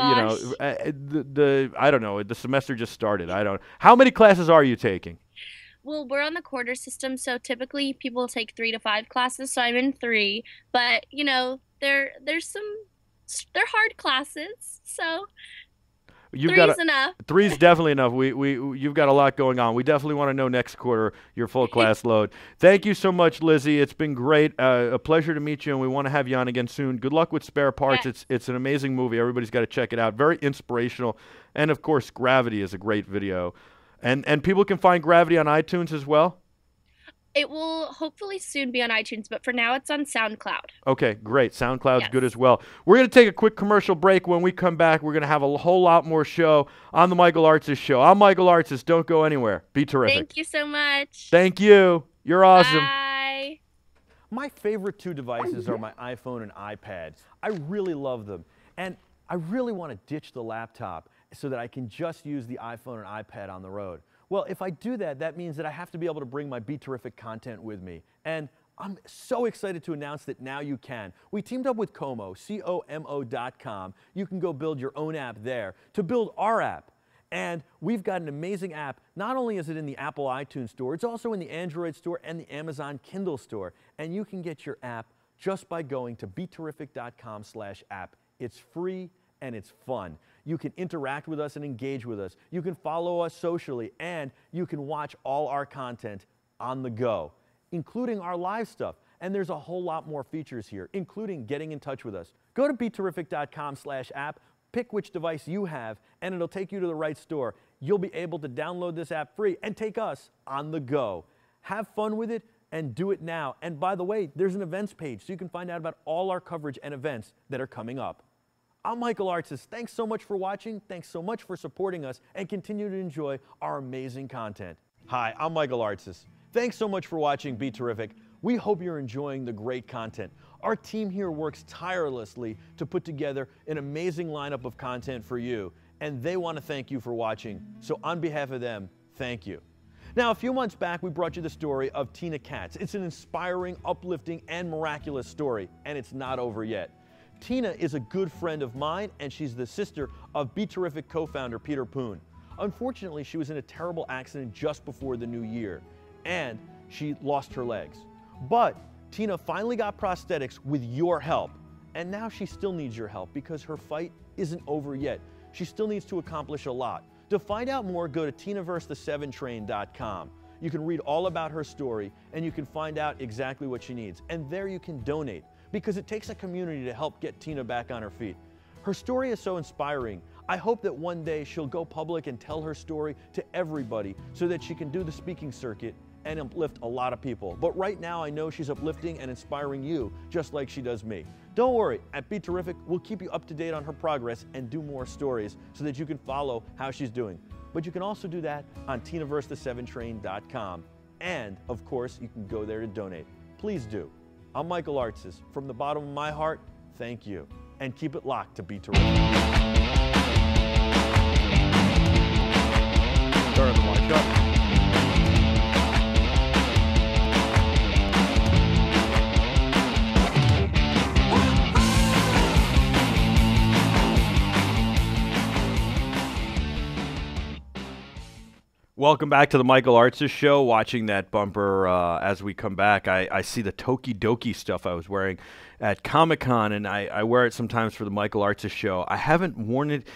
the,
gosh.
I don't know. The semester just started. I don't. How many classes are you taking?
Well, we're on the quarter system, so typically people take 3 to 5 classes, so I'm in three. But they're hard classes, so
You've got
three's enough.
three's definitely enough. You've got a lot going on. We definitely want to know next quarter your full class load. Thank you so much, Lizzy. It's been great. A pleasure to meet you, and we want to have you on again soon. Good luck with Spare Parts.
Yes.
It's an amazing movie. Everybody's got to check it out. Very inspirational, and of course, Gravity is a great video. And people can find Gravity on iTunes as well.
It will hopefully soon be on iTunes, but for now it's on SoundCloud.
Okay, great. SoundCloud's good
Yes.
as well. We're going to take a quick commercial break. When we come back, we're going to have a whole lot more show on the Michael Artsis Show. I'm Michael Artsis. Don't go anywhere. Be terrific.
Thank you so much.
Thank you. You're awesome.
Bye.
My favorite two devices are my iPhone and iPad. I really love them. And I really want to ditch the laptop so that I can just use the iPhone and iPad on the road. Well, if I do that, that means that I have to be able to bring my Be Terrific content with me. And I'm so excited to announce that now you can. We teamed up with Como, COMO.com. You can go build your own app there to build our app. And we've got an amazing app. Not only is it in the Apple iTunes Store, it's also in the Android Store and the Amazon Kindle Store. And you can get your app just by going to beterrific.com/app. It's free and it's fun. You can interact with us and engage with us. You can follow us socially, and you can watch all our content on the go, including our live stuff. And there's a whole lot more features here, including getting in touch with us. Go to beterrific.com/app, pick which device you have, and it'll take you to the right store. You'll be able to download this app free and take us on the go. Have fun with it and do it now. And by the way, there's an events page so you can find out about all our coverage and events that are coming up. I'm Michael Artsis. Thanks so much for watching. Thanks so much for supporting us, and continue to enjoy our amazing content. Hi, I'm Michael Artsis. Thanks so much for watching Be Terrific. We hope you're enjoying the great content. Our team here works tirelessly to put together an amazing lineup of content for you, and they want to thank you for watching. So on behalf of them, thank you. Now, a few months back, we brought you the story of Tina Katz. It's an inspiring, uplifting, and miraculous story, and it's not over yet. Tina is a good friend of mine, and she's the sister of Be Terrific co-founder Peter Poon. Unfortunately, she was in a terrible accident just before the new year, and she lost her legs. But Tina finally got prosthetics with your help, and now she still needs your help because her fight isn't over yet. She still needs to accomplish a lot. To find out more, go to TinaVerseThe7Train.com. You can read all about her story, and you can find out exactly what she needs. And there you can donate, because it takes a community to help get Tina back on her feet. Her story is so inspiring. I hope that one day she'll go public and tell her story to everybody so that she can do the speaking circuit and uplift a lot of people. But right now, I know she's uplifting and inspiring you just like she does me. Don't worry, at Be Terrific, we'll keep you up to date on her progress and do more stories so that you can follow how she's doing. But you can also do that on TinaVerseThe7Train.com. And, of course, you can go there to donate. Please do. I'm Michael Artsis. From the bottom of my heart, thank you. And keep it locked to Be Terrific. Turn the mic up. Welcome back to the Michael Artsis Show. Watching that bumper as we come back, I see the Tokidoki stuff I was wearing at Comic-Con, and I wear it sometimes for the Michael Artsis Show. I haven't worn it,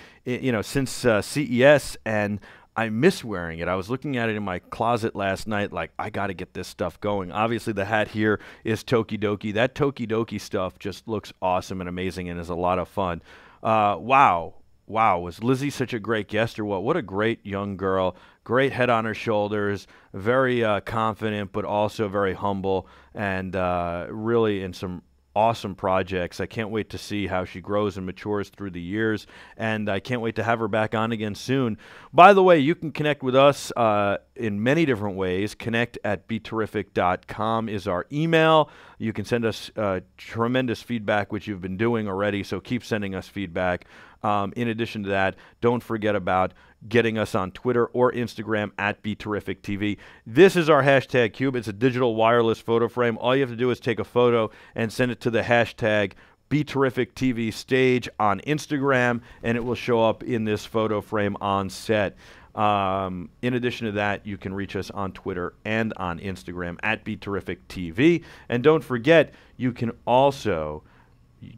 since CES, and I miss wearing it. I was looking at it in my closet last night, like, I got to get this stuff going. Obviously, the hat here is Tokidoki. That Tokidoki stuff just looks awesome and amazing and is a lot of fun. Wow, was Lizzy such a great guest or what? What a great young girl. Great head on her shoulders, very confident, but also very humble, and really in some awesome projects. I can't wait to see how she grows and matures through the years, and I can't wait to have her back on again soon. By the way, you can connect with us in many different ways. Connect@beterrific.com is our email. You can send us tremendous feedback, which you've been doing already, so keep sending us feedback. In addition to that, don't forget about getting us on Twitter or Instagram @BeTerricTV. This is our hashtag cube. It's a digital wireless photo frame. All you have to do is take a photo and send it to the hashtag BeTerricTV stage on Instagram, and it will show up in this photo frame on set. In addition to that, you can reach us on Twitter and on Instagram @BeTerricTV. And don't forget, you can also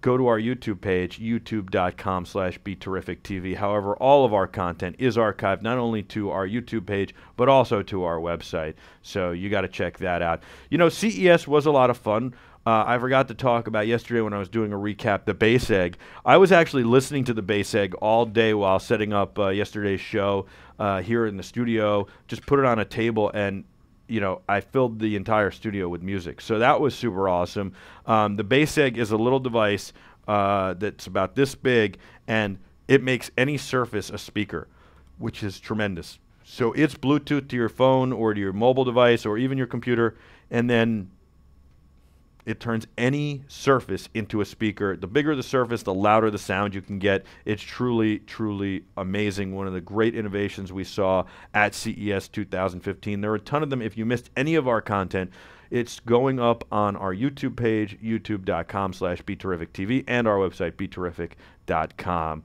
go to our YouTube page, youtube.com/BeTerricTV. However, all of our content is archived not only to our YouTube page, but also to our website. So you got to check that out. CES was a lot of fun. I forgot to talk about yesterday when I was doing a recap, the Base Egg. I was actually listening to the Base Egg all day while setting up yesterday's show here in the studio. Just put it on a table and I filled the entire studio with music. So that was super awesome. The Base Egg is a little device that's about this big, and it makes any surface a speaker, which is tremendous. So it's Bluetooth to your phone or to your mobile device or even your computer, and then it turns any surface into a speaker. The bigger the surface, the louder the sound you can get. It's truly, truly amazing. One of the great innovations we saw at CES 2015. There are a ton of them. If you missed any of our content, it's going up on our YouTube page, youtube.com/BeTerricTV, and our website, beterrific.com.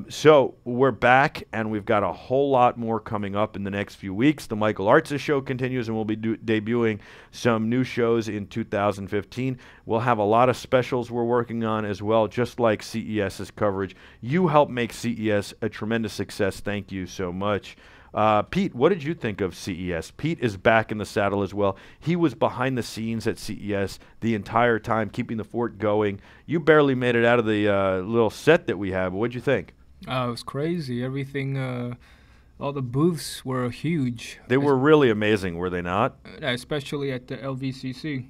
So we're back, and we've got a whole lot more coming up in the next few weeks. The Michael Artsis Show continues, and we'll be debuting some new shows in 2015. We'll have a lot of specials we're working on as well, just like CES's coverage. You helped make CES a tremendous success. Thank you so much. Pete, what did you think of CES? Pete is back in the saddle as well. He was behind the scenes at CES the entire time, keeping the fort going. You barely made it out of the little set that we have. What'd you think?
It was crazy. Everything, all the booths were huge.
They were really amazing, were they not?
Especially at the LVCC.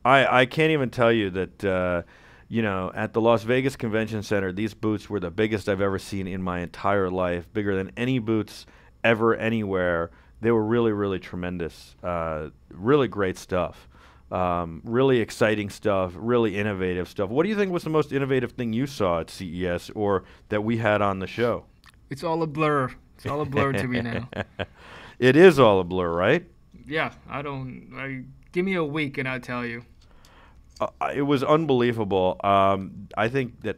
I can't even tell you that, at the Las Vegas Convention Center, these booths were the biggest I've ever seen in my entire life, bigger than any booths ever anywhere. They were really, really tremendous. Really great stuff. Really exciting stuff, really innovative stuff. What do you think was the most innovative thing you saw at CES or that we had on the show?
It's all a blur. It's all a blur to me now.
It is all a blur, right?
Yeah, give me a week and I'll tell you.
It was unbelievable. I think that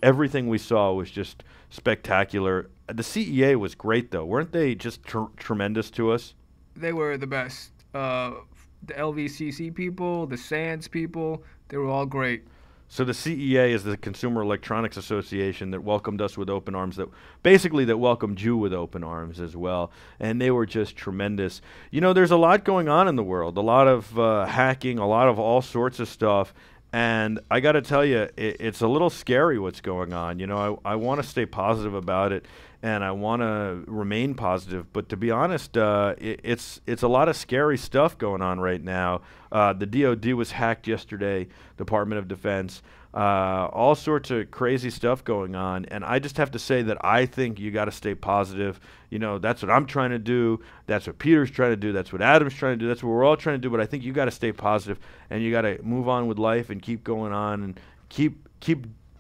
everything we saw was just spectacular. the CEA was great though, weren't they? Just tremendous to us.
They were the best. The LVCC people, the SANS people, they were all great.
So the CEA is the Consumer Electronics Association that welcomed us with open arms, that basically that welcomed you with open arms as well, and they were just tremendous. You know, there's a lot going on in the world, a lot of hacking, a lot of all sorts of stuff, and I got to tell you, it's a little scary what's going on. You know, I want to stay positive about it, and I want to remain positive. But to be honest, it's a lot of scary stuff going on right now. The DoD was hacked yesterday, Department of Defense. All sorts of crazy stuff going on, and I just have to say that I think you got to stay positive. You know, that's what I'm trying to do. That's what Peter's trying to do. That's what Adam's trying to do. That's what we're all trying to do. But I think you got to stay positive, and you got to move on with life and keep going on and keep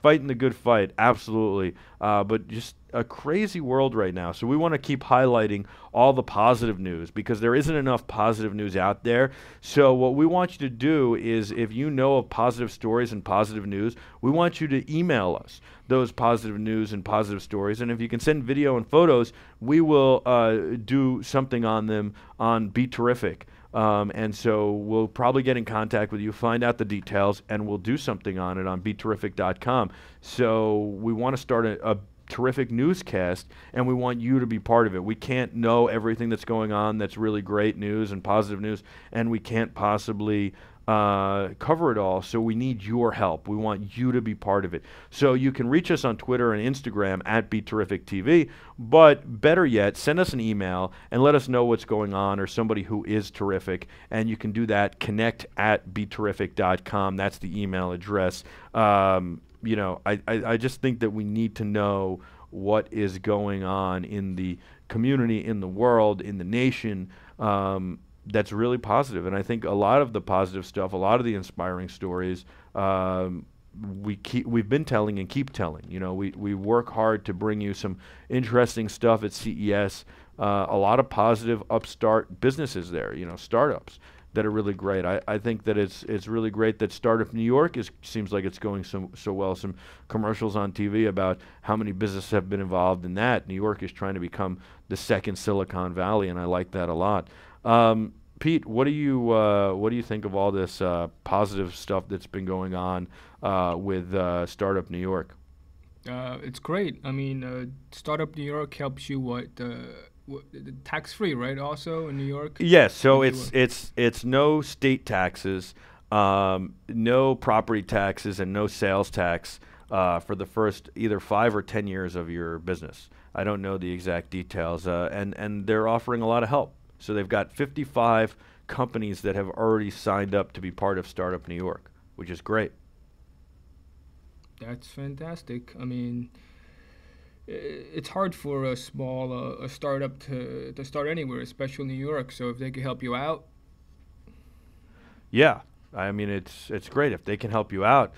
fighting the good fight. Absolutely. But just a crazy world right now. So we want to keep highlighting all the positive news because there isn't enough positive news out there. So what we want you to do is, if you know of positive stories and positive news, we want you to email us those positive news and positive stories. And if you can send video and photos, we will do something on them on Be Terrific. And so we'll probably get in contact with you, find out the details, and we'll do something on it on BeTerrific.com. So we want to start a terrific newscast, and we want you to be part of it. We can't know everything that's going on that's really great news and positive news, and we can't possibly cover it all, so we need your help. We want you to be part of it. So you can reach us on Twitter and Instagram at BeTerrificTV, but better yet, send us an email and let us know what's going on, or somebody who is terrific, and you can do that, connect@beterrific.com. That's the email address. You know, I just think that we need to know what is going on in the community, in the world, in the nation, that's really positive. And I think a lot of the positive stuff, a lot of the inspiring stories, we've been telling and keep telling. You know, we work hard to bring you some interesting stuff at CES. A lot of positive upstart businesses there, you know, startups that are really great. I think that it's really great that Startup New York seems like it's going so well. Some commercials on TV about how many businesses have been involved in that. New York is trying to become the second Silicon Valley, and I like that a lot. Pete, what do you think of all this positive stuff that's been going on with Startup New York?
It's great. I mean, Startup New York helps you tax free, right? Also in New York.
Yes. So it's no state taxes, no property taxes, and no sales tax for the first either 5 or 10 years of your business. I don't know the exact details, and they're offering a lot of help. So they've got 55 companies that have already signed up to be part of Startup New York, which is great.
That's fantastic. I mean, it's hard for a small a startup to start anywhere, especially New York. So if they can help you out,
yeah, I mean it's great if they can help you out.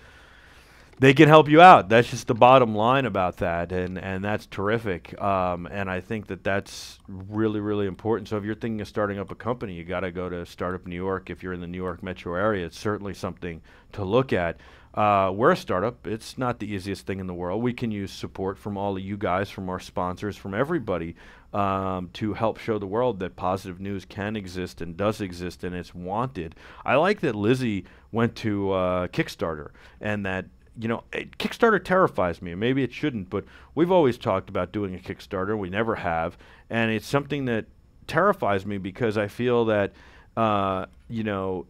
They can help you out. That's just the bottom line about that, and that's terrific. And I think that that's really, really important. So if you're thinking of starting up a company, you got to go to Startup New York. If you're in the New York metro area, it's certainly something to look at. We're a startup. It's not the easiest thing in the world. We can use support from all of you guys, from our sponsors, from everybody, to help show the world that positive news can exist and does exist, and it's wanted. I like that Lizzy went to Kickstarter, and that, you know, Kickstarter terrifies me. Maybe it shouldn't, but we've always talked about doing a Kickstarter. We never have, and it's something that terrifies me because I feel that, you know,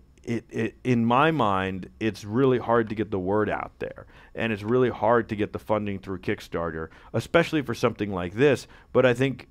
in my mind, it's really hard to get the word out there, and it's really hard to get the funding through Kickstarter, especially for something like this. But I think,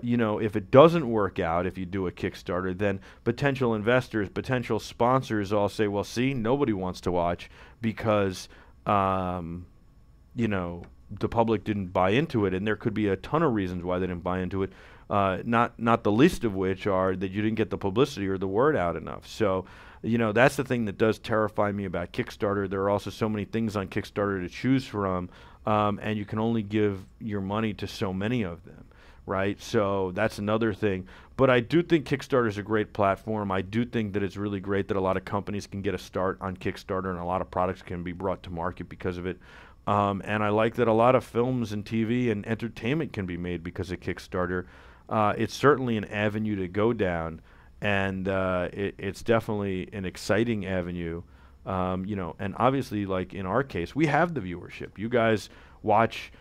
you know, if it doesn't work out, if you do a Kickstarter, then potential investors, potential sponsors all say, well, see, nobody wants to watch because you know, the public didn't buy into it, and there could be a ton of reasons why they didn't buy into it, not the least of which are that you didn't get the publicity or the word out enough. So, you know, that's the thing that does terrify me about Kickstarter. There are also so many things on Kickstarter to choose from, and you can only give your money to so many of them, right? So that's another thing. But I do think Kickstarter is a great platform. I do think that it's really great that a lot of companies can get a start on Kickstarter, and a lot of products can be brought to market because of it. And I like that a lot of films and TV and entertainment can be made because of Kickstarter. It's certainly an avenue to go down, and it's definitely an exciting avenue. And obviously, like in our case, we have the viewership. You guys watch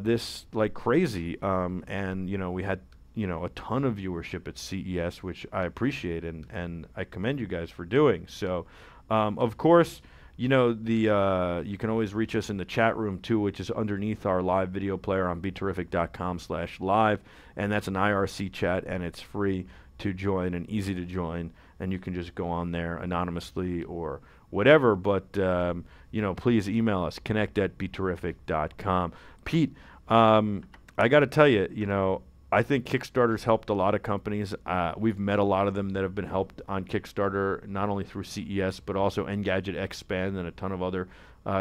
this like crazy, and we had a ton of viewership at CES, which I appreciate, and I commend you guys for doing. So, of course, you can always reach us in the chat room too, which is underneath our live video player on beterrific.com/live, and that's an IRC chat, and it's free to join and easy to join, and you can just go on there anonymously or whatever. But please email us, connect@beterrific.com. Pete, I got to tell you, I think Kickstarter's helped a lot of companies. We've met a lot of them that have been helped on Kickstarter, not only through CES, but also Engadget Expand and a ton of other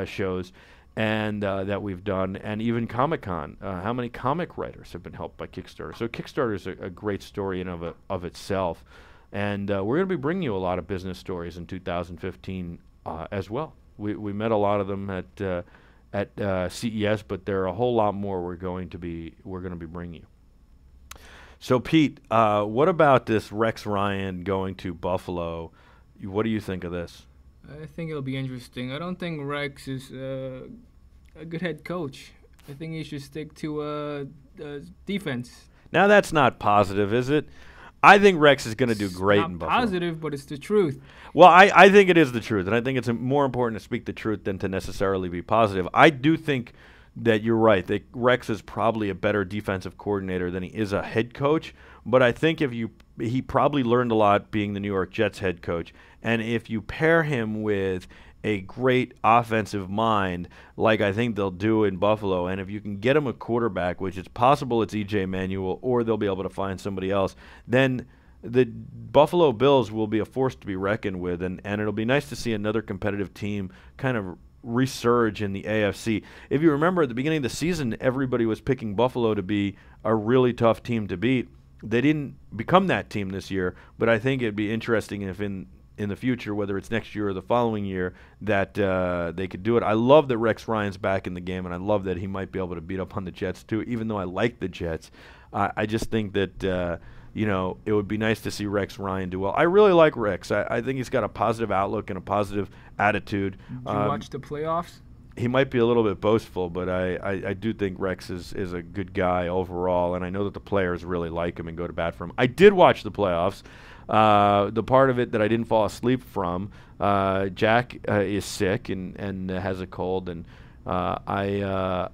shows and that we've done, and even Comic-Con. How many comic writers have been helped by Kickstarter? So Kickstarter is a great story in of itself. And we're going to be bringing you a lot of business stories in 2015 as well. We met a lot of them at CES, but there are a whole lot more we're going to be bringing you. So, Pete, what about this Rex Ryan going to Buffalo? What do you think of this?
I think it'll be interesting. I don't think Rex is a good head coach. I think he should stick to defense.
Now, that's not positive, is it? I think Rex is going to do great in Buffalo.
Not positive, but it's the truth.
Well, I think it is the truth, and I think it's more important to speak the truth than to necessarily be positive. I do think that you're right, that Rex is probably a better defensive coordinator than he is a head coach, but I think he probably learned a lot being the New York Jets head coach, and if you pair him with a great offensive mind, like I think they'll do in Buffalo, and if you can get him a quarterback, which is possible it's E.J. Manuel, or they'll be able to find somebody else, then the Buffalo Bills will be a force to be reckoned with, and it'll be nice to see another competitive team kind of resurge in the AFC. If you remember at the beginning of the season, everybody was picking Buffalo to be a really tough team to beat. They didn't become that team this year, but I think it'd be interesting if in the future, whether it's next year or the following year, that they could do it. I love that Rex Ryan's back in the game, and I love that he might be able to beat up on the Jets too, even though I like the Jets. I just think that it would be nice to see Rex Ryan do well. I really like Rex. I think he's got a positive outlook and a positive attitude.
Did you watch the playoffs?
He might be a little bit boastful, but I do think Rex is a good guy overall, and I know that the players really like him and go to bat for him. I did watch the playoffs. The part of it that I didn't fall asleep from, Jack is sick and has a cold, and I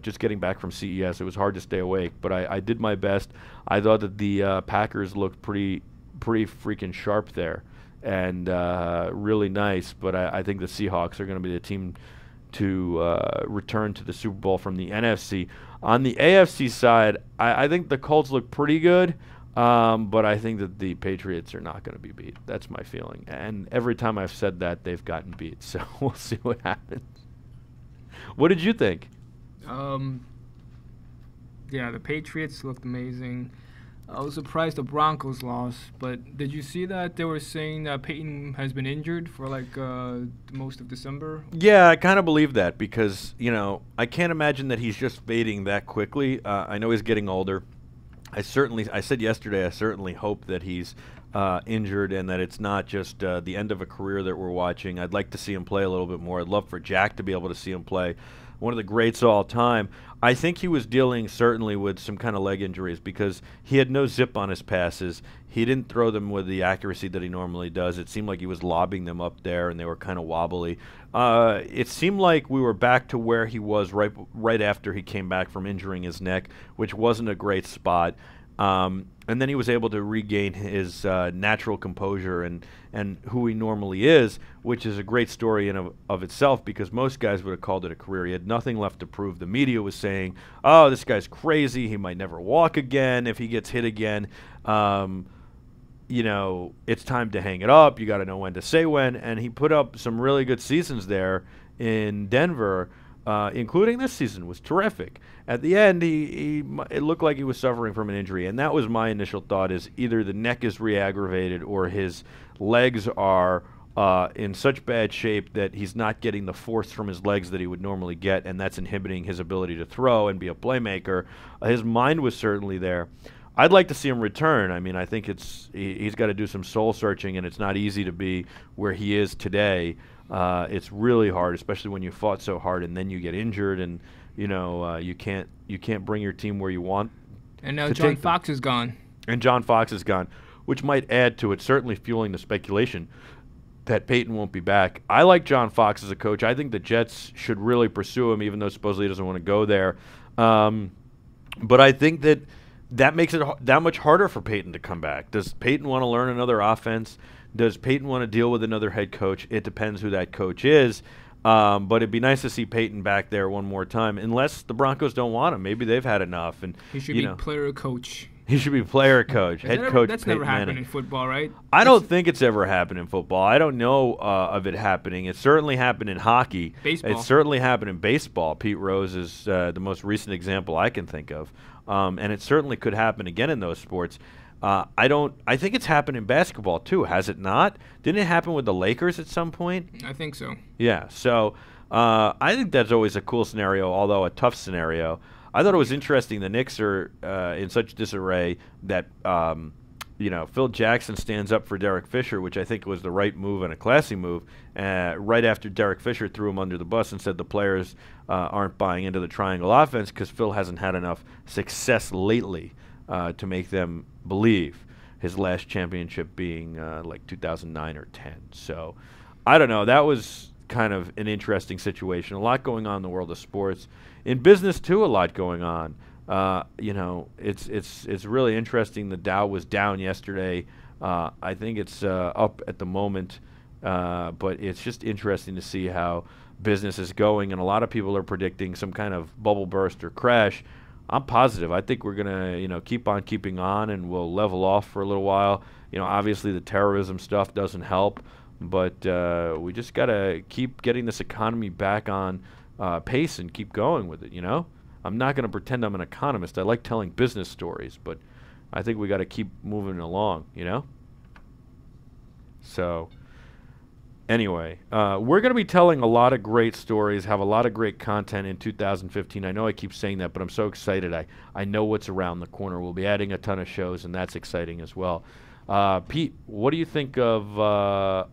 just getting back from CES, it was hard to stay awake, but I did my best. I thought that the Packers looked pretty freaking sharp there, and really nice. But I think the Seahawks are going to be the team to return to the Super Bowl from the NFC. On the AFC side, I think the Colts look pretty good, but I think that the Patriots are not going to be beat. That's my feeling. And every time I've said that, they've gotten beat. So we'll see what happens. What did you think?
Yeah, the Patriots looked amazing. I was surprised the Broncos lost, but did you see that they were saying that Peyton has been injured for most of December?
Yeah, I kind of believe that because, I can't imagine that he's just fading that quickly. I know he's getting older. I said yesterday, I certainly hope that he's injured and that it's not just the end of a career that we're watching. I'd like to see him play a little bit more. I'd love for Jack to be able to see him play. One of the greats of all time. I think he was dealing certainly with some kind of leg injuries because he had no zip on his passes. He didn't throw them with the accuracy that he normally does. It seemed like he was lobbing them up there and they were kind of wobbly. It seemed like we were back to where he was right after he came back from injuring his neck, which wasn't a great spot. And then he was able to regain his natural composure and who he normally is, which is a great story in of itself because most guys would have called it a career. He had nothing left to prove. The media was saying, oh, this guy's crazy. He might never walk again if he gets hit again. It's time to hang it up. You got to know when to say when. And he put up some really good seasons there in Denver. Including this season, was terrific. At the end, it looked like he was suffering from an injury, and that was my initial thought: is either the neck is re-aggravated or his legs are in such bad shape that he's not getting the force from his legs that he would normally get, and that's inhibiting his ability to throw and be a playmaker. His mind was certainly there. I'd like to see him return. I mean, I think he's got to do some soul searching, and it's not easy to be where he is today. It's really hard, especially when you fought so hard and then you get injured, and you can't bring your team where you want.
And now John Fox is gone.
And John Fox is gone, which might add to it, certainly fueling the speculation that Peyton won't be back. I like John Fox as a coach. I think the Jets should really pursue him, even though supposedly he doesn't want to go there. But I think that makes it that much harder for Peyton to come back. Does Peyton want to learn another offense? Does Peyton want to deal with another head coach? It depends who that coach is. But it'd be nice to see Peyton back there one more time, unless the Broncos don't want him. Maybe they've had enough. And
he should be player coach.
He should be player coach, head coach.
That's
Peyton
never happened
Manning.
in football, right?
I don't think it's ever happened in football. I don't know of it happening. It certainly happened in hockey.
Baseball.
It certainly happened in baseball. Pete Rose is the most recent example I can think of. And it certainly could happen again in those sports. I think it's happened in basketball too, has it not? Didn't it happen with the Lakers at some point?
I think so.
Yeah. So I think that's always a cool scenario, although a tough scenario. I thought it was interesting the Knicks are in such disarray that Phil Jackson stands up for Derek Fisher, which I think was the right move and a classy move, right after Derek Fisher threw him under the bus and said the players aren't buying into the triangle offense because Phil hasn't had enough success lately to make them believe, his last championship being like 2009 or 10. So I don't know. That was kind of an interesting situation. A lot going on in the world of sports. In business, too, a lot going on. It's really interesting. The Dow was down yesterday. I think it's up at the moment, but it's just interesting to see how business is going. And a lot of people are predicting some kind of bubble burst or crash. I'm positive. I think we're gonna, keep on keeping on, and we'll level off for a little while. Obviously the terrorism stuff doesn't help, but we just gotta keep getting this economy back on pace and keep going with it. I'm not going to pretend I'm an economist. I like telling business stories, but I think we got to keep moving along, So anyway, we're going to be telling a lot of great stories, have a lot of great content in 2015. I know I keep saying that, but I'm so excited. I know what's around the corner. We'll be adding a ton of shows, and that's exciting as well. Pete, what do you think of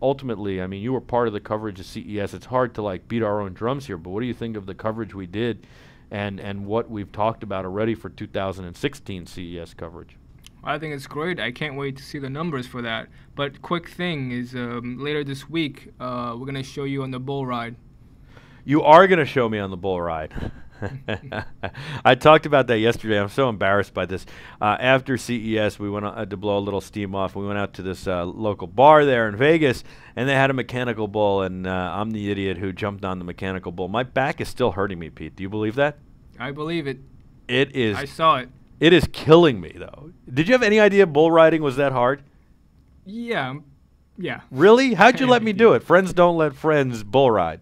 ultimately? I mean, you were part of the coverage of CES. It's hard to beat our own drums here, but what do you think of the coverage we did and what we've talked about already for 2016 CES coverage?
I think it's great. I can't wait to see the numbers for that. But quick thing is later this week, we're going to show you on the bull ride.
You are going to show me on the bull ride. I talked about that yesterday. I'm so embarrassed by this. After CES, we went to blow a little steam off. We went out to this local bar there in Vegas, and they had a mechanical bull, and I'm the idiot who jumped on the mechanical bull. My back is still hurting me, Pete. Do you believe that?
I believe it.
It is.
I saw it.
It is killing me, though. Did you have any idea bull riding was that hard?
Yeah.
Really? How'd you let me do it? Friends don't let friends bull ride.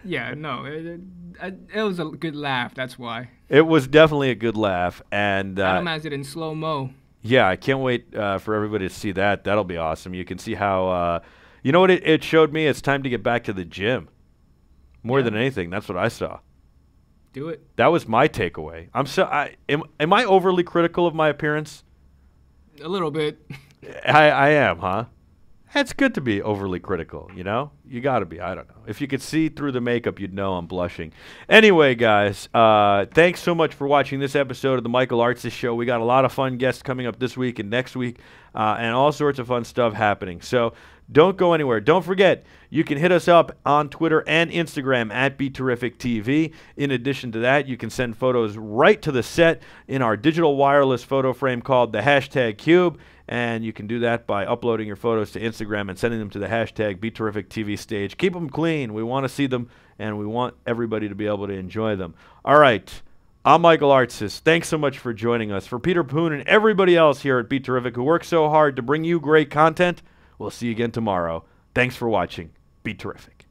Yeah, no. It was a good laugh, that's why.
It was definitely a good laugh. And
Adam has it in slow-mo.
Yeah, I can't wait for everybody to see that. That'll be awesome. You can see how, you know what it showed me? It's time to get back to the gym. More than anything, that's what I saw.
Do it.
That was my takeaway. Am I overly critical of my appearance?
A little bit.
I am, huh? It's good to be overly critical, You got to be. I don't know. If you could see through the makeup, you'd know I'm blushing. Anyway, guys, thanks so much for watching this episode of the Michael Artsis Show. We got a lot of fun guests coming up this week and next week, and all sorts of fun stuff happening. So don't go anywhere. Don't forget, you can hit us up on Twitter and Instagram at BeTerrificTV. In addition to that, you can send photos right to the set in our digital wireless photo frame called the #Cube. And you can do that by uploading your photos to Instagram and sending them to the #BeTerrificTV stage. Keep them clean. We want to see them, and we want everybody to be able to enjoy them. All right. I'm Michael Artsis. Thanks so much for joining us. For Peter Poon and everybody else here at Be Terrific who works so hard to bring you great content, we'll see you again tomorrow. Thanks for watching. Be terrific.